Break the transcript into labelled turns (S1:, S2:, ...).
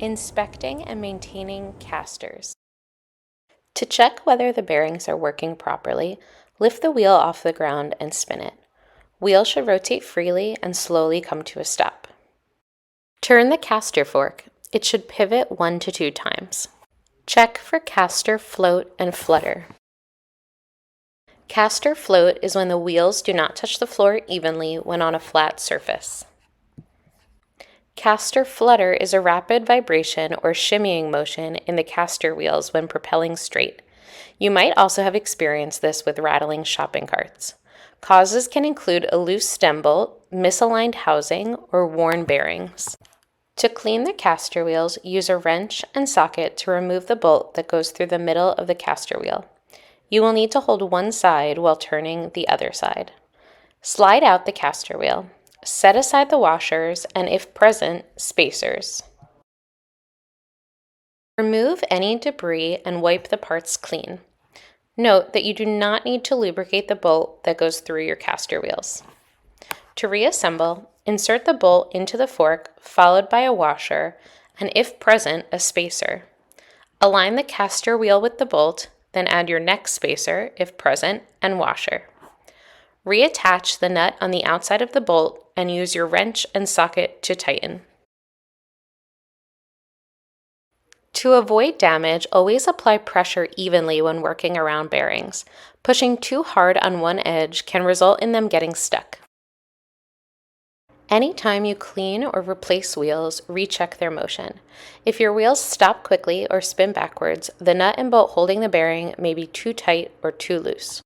S1: Inspecting and maintaining casters. To check whether the bearings are working properly, lift the wheel off the ground and spin it. Wheel should rotate freely and slowly come to a stop. Turn the caster fork. It should pivot 1 to 2 times. Check for caster float and flutter. Caster float is when the wheels do not touch the floor evenly when on a flat surface. Caster flutter is a rapid vibration or shimmying motion in the caster wheels when propelling straight. You might also have experienced this with rattling shopping carts. Causes can include a loose stem bolt, misaligned housing, or worn bearings. To clean the caster wheels, use a wrench and socket to remove the bolt that goes through the middle of the caster wheel. You will need to hold one side while turning the other side. Slide out the caster wheel. Set aside the washers and, if present, spacers. Remove any debris and wipe the parts clean. Note that you do not need to lubricate the bolt that goes through your caster wheels. To reassemble, insert the bolt into the fork, followed by a washer, and if present, a spacer. Align the caster wheel with the bolt, then add your next spacer, if present, and washer. Reattach the nut on the outside of the bolt and use your wrench and socket to tighten. To avoid damage, always apply pressure evenly when working around bearings. Pushing too hard on one edge can result in them getting stuck. Anytime you clean or replace wheels, recheck their motion. If your wheels stop quickly or spin backwards, the nut and bolt holding the bearing may be too tight or too loose.